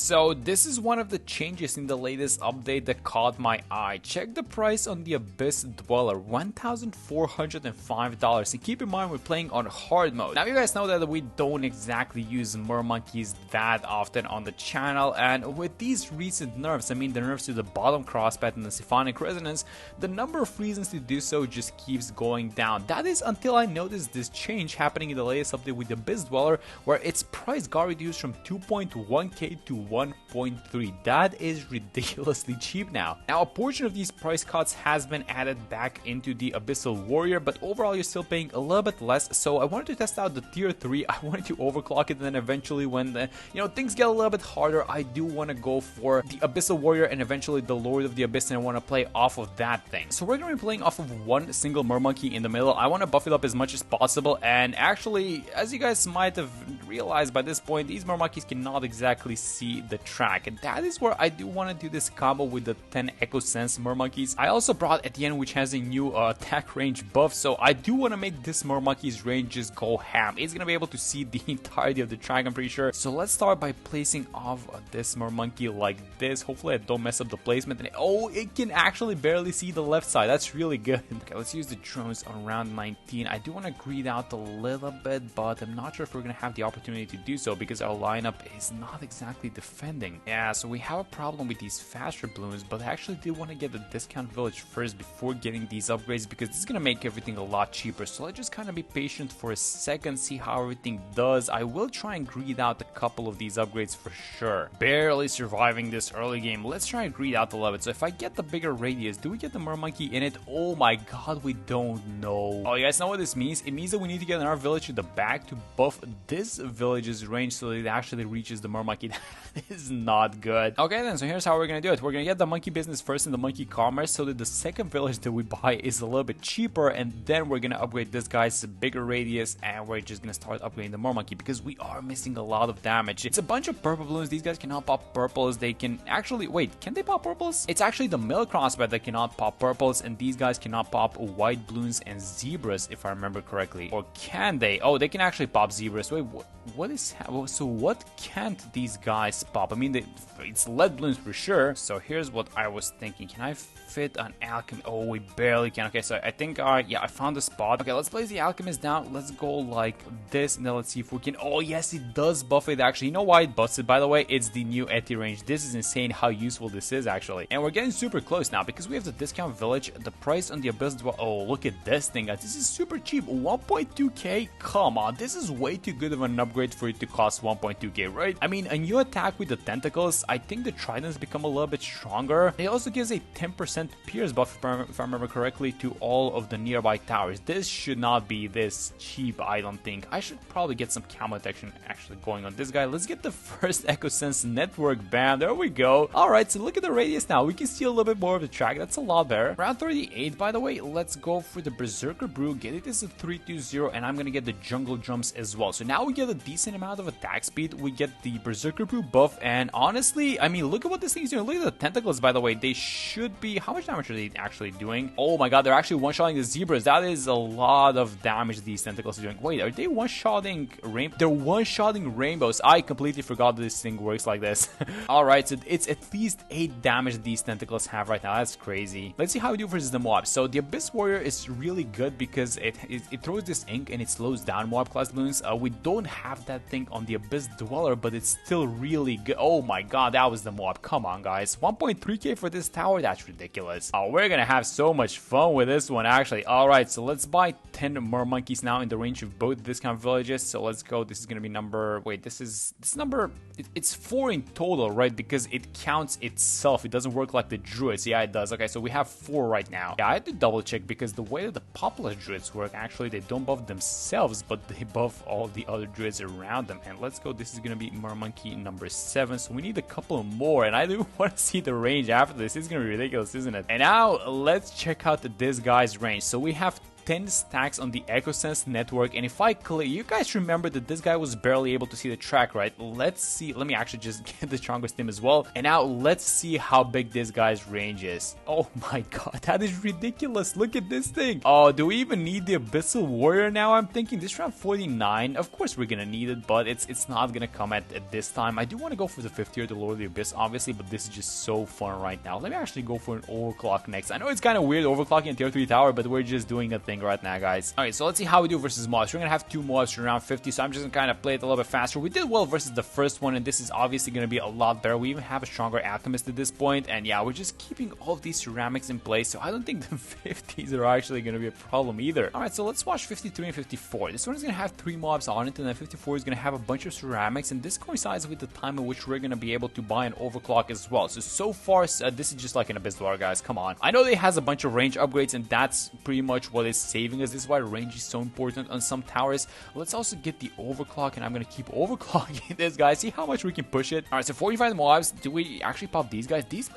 So this is one of the changes in the latest update that caught my eye. Check the price on the Abyss Dweller, $1,405. And keep in mind we're playing on hard mode. Now you guys know that we don't exactly use Mermonkeys that often on the channel, and with these recent nerfs, I mean the nerfs to the bottom crosspad and the Symphonic Resonance, the number of reasons to do so just keeps going down. That is until I noticed this change happening in the latest update with the Abyss Dweller, where its price got reduced from 2.1k to 1.3. That is ridiculously cheap now. Now a portion of these price cuts has been added back into the Abyssal Warrior, but overall you're still paying a little bit less. So I wanted to test out the tier 3. I wanted to overclock it, and then eventually when the things get a little bit harder, I do want to go for the Abyssal Warrior and eventually the Lord of the Abyss, and I want to play off of that thing. So we're going to be playing off of one single Mermonkey in the middle. I want to buff it up as much as possible, and actually, as you guys might have realized by this point, these Mermonkeys cannot exactly see the track, and that is where I do want to do this combo with the 10 Echo Sense Mermonkeys. I also brought Etienne, which has a new attack range buff, so I do want to make this Mermonkey's range just go ham. It's going to be able to see the entirety of the track, I'm pretty sure. So let's start by placing off this Mermonkey like this. Hopefully I don't mess up the placement. And oh, it can actually barely see the left side. That's really good. Okay, let's use the drones on round 19. I do want to greed out a little bit, but I'm not sure if we're going to have the opportunity to do so because our lineup is not exactly defending. Yeah, so we have a problem with these faster Bloons, but I actually did want to get the discount village first before getting these upgrades because this is going to make everything a lot cheaper. So let's just kind of be patient for a second, see how everything does. I will try and greed out a couple of these upgrades for sure. Barely surviving this early game. Let's try and greed out the level. So if I get the bigger radius, do we get the Mermonkey in it? Oh my god, we don't know. Oh, you guys know what this means? It means that we need to get another village to the back to buff this village's range so that it actually reaches the Mermonkey. That is not good. Okay then, so here's how we're gonna do it. We're gonna get the monkey business first and the monkey commerce so that the second village that we buy is a little bit cheaper, and then we're gonna upgrade this guy's bigger radius, and we're just gonna start upgrading the Mermonkey because we are missing a lot of damage. It's a bunch of purple Bloons. These guys cannot pop purples. They can actually, wait, can they pop purples? It's actually the middle crossbow that cannot pop purples, and these guys cannot pop white Bloons and zebras, if I remember correctly. Or can they? Oh, they can actually pop zebras. Wait, what is, so what can't these guys pop? I mean, it's lead Bloons for sure. So here's what I was thinking. Can I fit an alchemy? Oh, we barely can. Okay, so I think, yeah, I found the spot. Okay, let's place the alchemist down. Let's go like this, and then let's see if we can. Oh, yes, it does buff it, actually. You know why it buffs it, by the way? It's the new Eti range. This is insane how useful this is, actually. And we're getting super close now because we have the discount village. The price on the Abyss Dweller. Oh, look at this thing, guys. This is super cheap. 1.2k? Come on. This is way too good of an upgrade for it to cost 1.2k, right? I mean, a new attack with the tentacles. I think the tridents become a little bit stronger. It also gives a 10% pierce buff, if I remember correctly, to all of the nearby towers. This should not be this cheap, I don't think. I should probably get some camo detection actually going on this guy. Let's get the first Echo Sense network bam. There we go. Alright, so look at the radius now. We can see a little bit more of the track. That's a lot better. Round 38, by the way, let's go for the Berserker Brew. Get it as a 320, and I'm gonna get the Jungle Drums as well. So now we get a decent amount of attack speed. We get the Berserker Brew buff, and honestly, I mean, look at what this thing is doing. Look at the tentacles, by the way. They should be... How much damage are they actually doing? Oh my god, they're actually one-shotting the zebras. That is a lot of damage these tentacles are doing. Wait, are they one-shotting They're one-shotting rainbows. I completely forgot that this thing works like this. Alright, so it's at least 8 damage that these tentacles have right now. That's crazy. Let's see how we do versus the mob. So the Abyss Warrior is really good because it throws this ink and it slows down mob class Bloons. We don't have that thing on the Abyss Dweller, but it's still really good. Oh my god, that was the mob. Come on, guys. 1.3k for this tower? That's ridiculous. Oh, we're gonna have so much fun with this one, actually. Alright, so let's buy 10 Mermonkeys now in the range of both discount villages. So let's go. This is gonna be number... Wait, this number... It's 4 in total, right? Because it counts itself. It doesn't work like the druids. Yeah, it does. Okay, so we have 4 right now. Yeah, I had to double check because the way that the populous druids work, actually, they don't buff themselves, but they buff all the other druids around them. And let's go. This is gonna be Mermonkey number 7. So we need a couple more, and I do want to see the range after this. It's gonna be ridiculous, isn't it? And now let's check out this guy's range. So we have 10 stacks on the EchoSense network, and if I click, you guys remember that this guy was barely able to see the track, right? Let's see. Let me actually just get the stronger stim as well, and now let's see how big this guy's range is. Oh my god, that is ridiculous. Look at this thing. Oh, do we even need the Abyssal Warrior now? I'm thinking this round 49. Of course we're gonna need it, but it's not gonna come at this time. I do want to go for the 5th tier, the Lord of the Abyss, obviously, but this is just so fun right now. Let me actually go for an overclock next. I know it's kind of weird overclocking a tier 3 tower, but we're just doing a thing right now, guys. Alright, so let's see how we do versus mobs. We're gonna have 2 mobs for round 50, so I'm just gonna kind of play it a little bit faster. We did well versus the first one, and this is obviously gonna be a lot better. We even have a stronger alchemist at this point, and yeah, we're just keeping all of these ceramics in place, so I don't think the 50s are actually gonna be a problem either. Alright, so let's watch 53 and 54. This one is gonna have 3 mobs on it, and then 54 is gonna have a bunch of ceramics, and this coincides with the time in which we're gonna be able to buy an overclock as well. So far, this is just like an Abyssal Warrior, guys. Come on. I know it has a bunch of range upgrades, and that's pretty much what is saving us. This is why range is so important on some towers. Let's also get the overclock, and I'm gonna keep overclocking this, guys. See how much we can push it. Alright, so 45 mobs. Do we actually pop these guys? These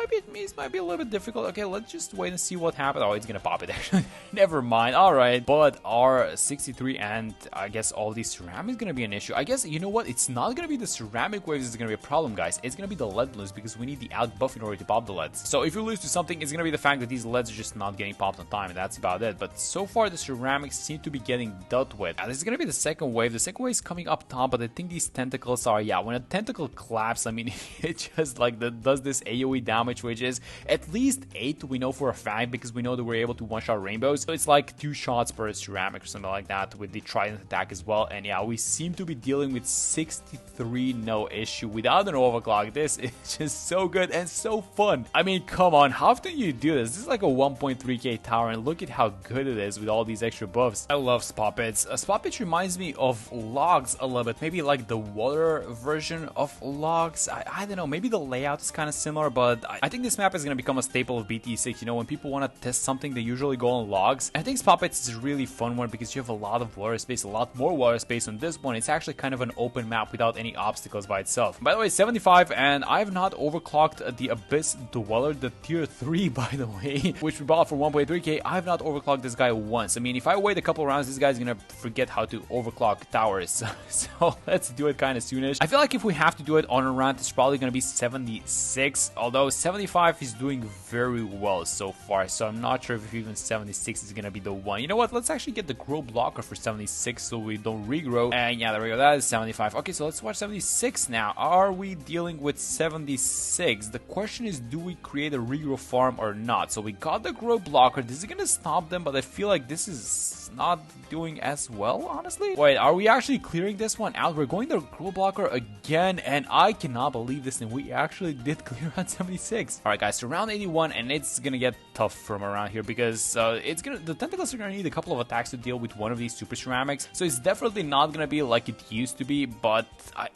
might be a little bit difficult. Okay, let's just wait and see what happens. Oh, it's gonna pop it actually. Never mind. Alright, but our 63 and I guess all these ceramics gonna be an issue. I guess, you know what? It's not gonna be the ceramic waves that's gonna be a problem, guys. It's gonna be the lead balloons, because we need the out buff in order to pop the leads. So if you lose to something, it's gonna be the fact that these leads are just not getting popped on time, and that's about it. But so far, the ceramics seem to be getting dealt with. This is gonna be the second wave. The second wave is coming up top, but I think these tentacles are, yeah, when a tentacle claps, I mean, it just like does this AoE damage, which is at least 8, we know for a fact, because we know that we're able to one-shot rainbows. So it's like 2 shots per ceramic or something like that with the trident attack as well. And yeah, we seem to be dealing with 63 no issue without an overclock. This is just so good and so fun. I mean, come on, how often you do this? This is like a 1.3k tower, and look at how good it is with all these extra buffs. I love spot pits. Spot pits reminds me of logs a little bit, maybe like the water version of logs. I don't know, maybe the layout is kind of similar, but I think this map is going to become a staple of BT6. You know, when people want to test something, they usually go on logs. I think spot pits is a really fun one because you have a lot of water space, a lot more water space on this one. It's actually kind of an open map without any obstacles by itself. By the way, 75, and I have not overclocked the Abyss Dweller, the tier 3, by the way, which we bought for 1.3k. I have not overclocked this guy once. I mean, if I wait a couple rounds, this guy's gonna forget how to overclock towers. So let's do it kind of soonish. I feel like if we have to do it on a round, it's probably gonna be 76, although 75 is doing very well so far, so I'm not sure if even 76 is gonna be the one. You know what, let's actually get the grow blocker for 76 so we don't regrow. And yeah, there we go, that is 75. Okay, so let's watch 76 now. Are we dealing with 76? The question is, do we create a regrow farm or not? So we got the grow blocker. This is gonna stop them, but I feel like this is not doing as well, honestly. Wait, are we actually clearing this one out? We're going the grow blocker again, and I cannot believe this, and we actually did clear on 76. All right, guys, so round 81, and it's gonna get tough from around here because the tentacles are gonna need a couple of attacks to deal with one of these super ceramics, so it's definitely not gonna be like it used to be. But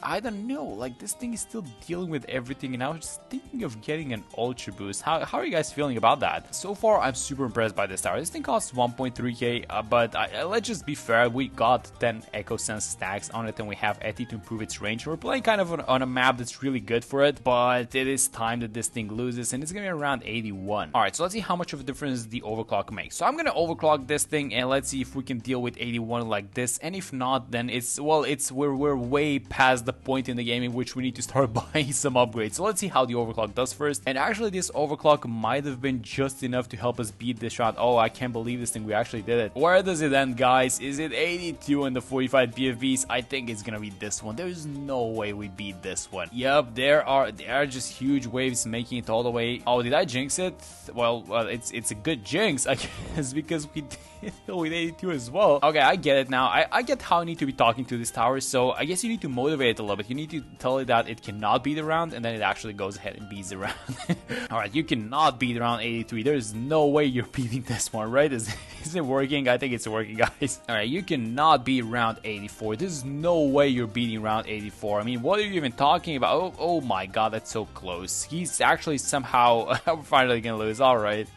I don't know, like this thing is still dealing with everything, and I was just thinking of getting an ultra boost. How are you guys feeling about that? So far, I'm super impressed by this tower. This thing costs 1.3k, but let's just be fair, we got 10 EchoSense stacks on it, and we have Eti to improve its range. We're playing kind of on a map that's really good for it, but it is time that this thing loses, and it's gonna be around 81. All right, so let's see how much of a difference the overclock makes. So I'm gonna overclock this thing, and let's see if we can deal with 81 like this, and if not, then we're way past the point in the game in which we need to start buying some upgrades. So let's see how the overclock does first, and actually this overclock might have been just enough to help us beat this shot. Oh, I can't believe this thing, we actually did it. Where does it end, guys? Is it 82 and the 45 BFBs? I think it's gonna be this one. There's no way we beat this one. Yep, there are just huge waves making it all the way. Oh, did I jinx it? Well, it's a good jinx, I guess, because we did it with 82 as well. Okay, I get it now. I get how I need to be talking to this tower, so I guess you need to motivate it a little bit. You need to tell it that it cannot beat the round, and then it actually goes ahead and beats the round. Alright, you cannot beat around 83. There's no way you're beating this one, right? Is it working? I think it's working, guys. Alright, you cannot beat round 84. There's no way you're beating round 84. I mean, what are you even talking about? Oh my god, that's so close. He's actually somehow finally gonna lose. Alright.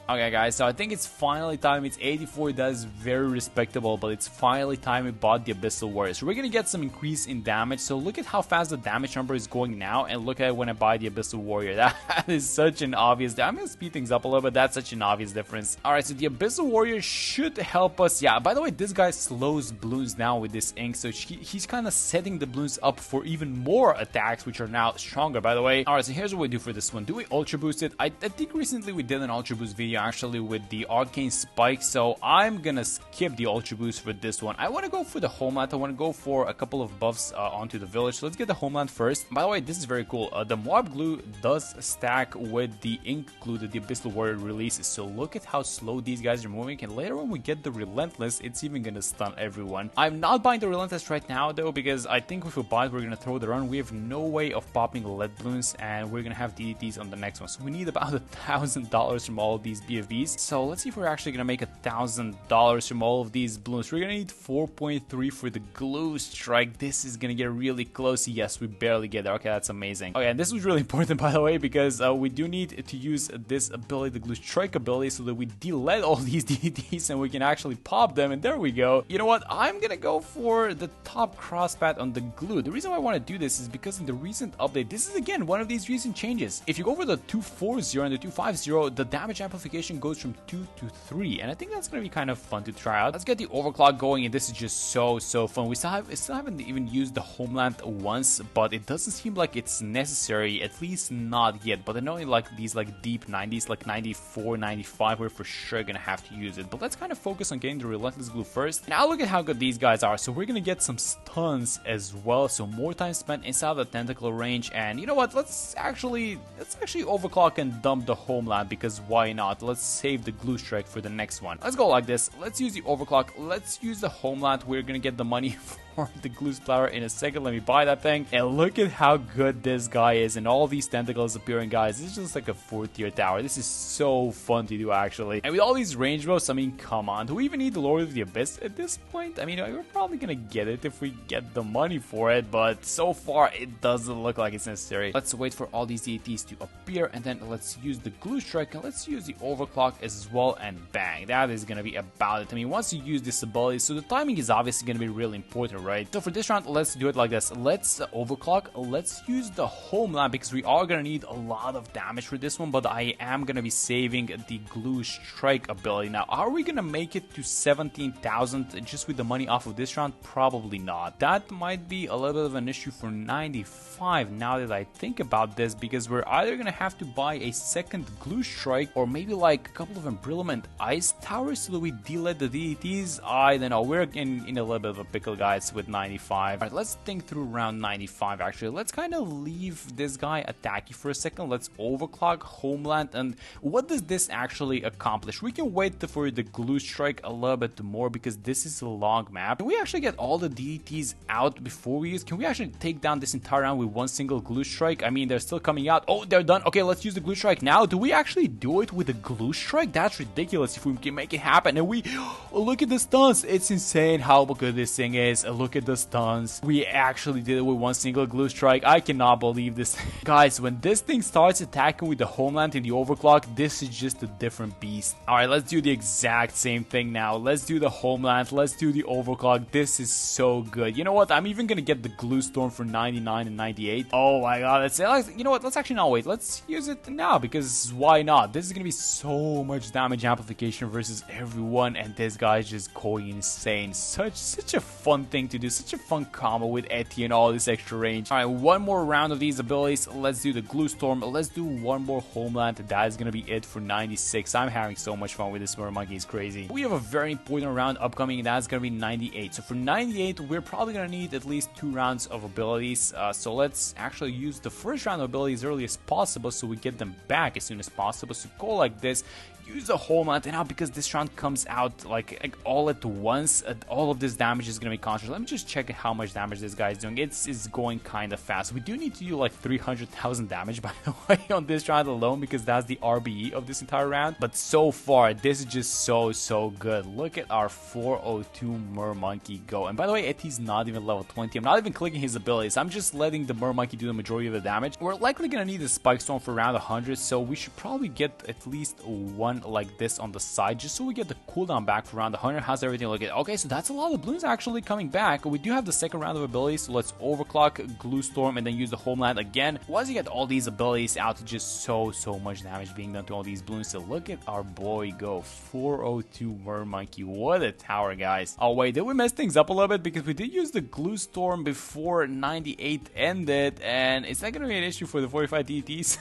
Okay guys, so I think it's finally time. It's 84, that is very respectable, but it's finally time we bought the Abyssal Warrior. So we're gonna get some increase in damage. So look at how fast the damage number is going now, and look at when I buy the Abyssal Warrior. That is such an obvious, I'm gonna speed things up a little bit, that's such an obvious difference. Alright, so the Abyssal Warrior should help us. Yeah, by the way, this guy slows Bloons down with this ink, so he's kind of setting the Bloons up for even more attacks, which are now stronger, by the way. Alright, so here's what we do for this one. Do we ultra boost it? I think recently we did an ultra boost video actually with the arcane spike, so I'm gonna skip the ultra boost for this one. I want to go for the homeland. I want to go for a couple of buffs onto the village. So let's get the homeland first. By the way, this is very cool. The mob glue does stack with the ink glue that the Abyssal Warrior releases, so look at how slow these guys are moving, and later when we get the relentless, it's even gonna stun everyone. I'm not buying the relentless right now though, because I think if we buy it, we're gonna throw the run. We have no way of popping lead balloons, and we're gonna have DDTs on the next one, so we need about $1,000 from all of these BFBs. So let's see if we're actually gonna make $1,000 from all of these balloons. We're gonna need 4.3 for the glue strike. This is gonna get really close. Yes, we barely get there. Okay, that's amazing. Okay, and this was really important, by the way, because we do need to use this ability, the glue strike ability, so that we delete all these DDTs and we can actually pop them. And there we go. You know what? I'm gonna go for the top crosspat on the glue. The reason why I want to do this is because in the recent update, this is again one of these recent changes. If you go for the 240 and the 250, the damage amplification goes from 2 to 3, and I think that's gonna be kind of fun to try out. Let's get the overclock going, and this is just so fun. We still haven't even used the homeland once, but it doesn't seem like it's necessary, at least not yet. But I know like these like deep 90s, like 94, 95, we're for sure gonna have to use it. But let's kind of focus on getting the relentless glue first. Now look at how good these guys are. So we're gonna get some stuns as well, so more time spent inside of the tentacle range. And you know what, let's actually overclock and dump the homeland, because why not? Let's save the glue strike for the next one. Let's go like this. Let's use the overclock, let's use the homeland. We're gonna get the money for the glue splatter in a second. Let me buy that thing, and look at how good this guy is, and all these tentacles appearing, guys. This is just like a 4th-tier tower. This is so fun to do, actually. And with all these range buffs, I mean, come on, do we even need the Lord of the Abyss at this point? I mean, we're probably gonna get it if we get the money for it, but so far it doesn't look like it's necessary. Let's wait for all these DTs to appear, and then let's use the glue strike, and let's use the overclock as well, and bang, that is gonna be about it. I mean, once you use this ability, so the timing is obviously gonna be really important, right? So for this round, let's do it like this. Let's overclock, let's use the homeland, because we are gonna need a lot of damage for this one, but I am gonna be saving the glue strike ability. Now, are we gonna make it to 17,000 just with the money off of this round? Probably not. That might be a little bit of an issue for 95 now that I think about this, because we're either gonna have to buy a second glue strike, or maybe like a couple of Embrittlement ice towers so that we delete the DDTs. I don't know, we're in a little bit of a pickle, guys, with 95. Alright, let's think through round 95 actually. Let's kind of leave this guy attacky for a second. Let's overclock homeland, and what does this actually accomplish? We can wait for the glue strike a little bit more, because this is a long map. Can we actually get all the DDTs out before we use? Can we actually take down this entire round with one single glue strike? I mean, they're still coming out. Oh, they're done. Okay, let's use the glue strike now. Do we actually do it with a glue strike? That's ridiculous if we can make it happen. And we look at the stuns. It's insane how good this thing is. Look at the stuns. We actually did it with one single glue strike. I cannot believe this. Guys, when this thing starts attacking with the homeland and the overclock, this is just a different beast. Alright, let's do the exact same thing now. Let's do the homeland. Let's do the overclock. This is so good. You know what? I'm even gonna get the glue storm for 99 and 98. Oh my god, that's it. You know what? Let's actually not wait. Let's use it now, because why not? This is gonna be so much damage amplification versus everyone, and this guy's just going insane. Such a fun thing to do. Such a fun combo with Eti and all this extra range. Alright, one more round of these abilities. Let's do the glue storm. Let's do one more homeland. That is gonna be it for 96. I'm having so much fun with this Mermonkey. It's crazy. We have a very important round upcoming, and that's gonna be 98. So for 98, we're probably gonna need at least 2 rounds of abilities. So let's actually use the first round of abilities as early as possible, so we get them back as soon as possible. So go like this. Use the homeland, and now because this round comes out like all at once, all of this damage is gonna be concentrated. let me just check how much damage this guy is doing. It's going kind of fast. We do need to do like 300,000 damage, by the way, on this round alone, because that's the RBE of this entire round. But so far, this is just so good. Look at our 402 Mermonkey go. And by the way, he's not even level 20. I'm not even clicking his abilities. I'm just letting the Mermonkey do the majority of the damage. We're likely gonna need a Spike Storm for around 100, so we should probably get at least one like this on the side, just so we get the cooldown back for around 100. How's everything looking? Okay, so that's a lot of Bloons actually coming back. We do have the second round of abilities, so let's overclock, Glue Storm, and then use the Homeland again. Once you get all these abilities out, to just so much damage being done to all these Bloons. So look at our boy go, 402 Mermonkey. What a tower, guys. Oh wait, did we mess things up a little bit? Because we did use the Glue Storm before 98 ended, and is that gonna be an issue for the 45 DTs?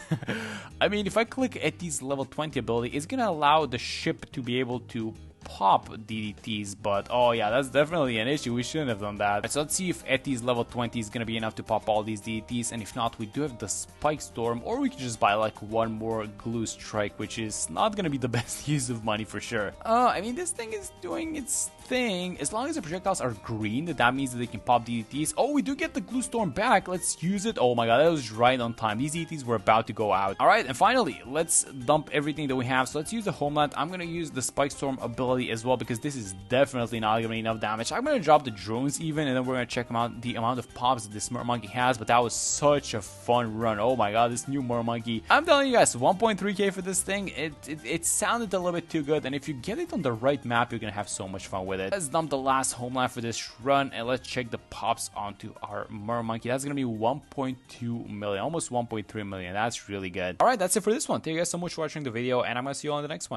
I mean, if I click at these level 20 ability, it's gonna allow the ship to be able to pop DDTs, but oh yeah, that's definitely an issue. We shouldn't have done that. Right, so let's see if Eti's level 20 is gonna be enough to pop all these DDTs, and if not, we do have the Spike Storm, or we could just buy like one more Glue Strike, which is not gonna be the best use of money for sure. I mean, this thing is doing its thing. As long as the projectiles are green, that means that they can pop DDTs. Oh, we do get the Glue Storm back. Let's use it. Oh my god, that was right on time. These DDTs were about to go out. Alright, and finally, let's dump everything that we have. So let's use the Homeland. I'm gonna use the Spike Storm ability as well, because this is definitely not gonna be enough damage. I'm gonna drop the drones even, and then we're gonna check out the amount of pops that this Mermonkey has. But that was such a fun run. Oh my god, this new Mermonkey. I'm telling you guys, 1.3k for this thing. It sounded a little bit too good, and if you get it on the right map, you're gonna have so much fun with it. Let's dump the last Homeland for this run, and let's check the pops onto our Mermonkey. That's gonna be 1.2 million, almost 1.3 million. That's really good. Alright, that's it for this one. Thank you guys so much for watching the video, and I'm gonna see you on the next one.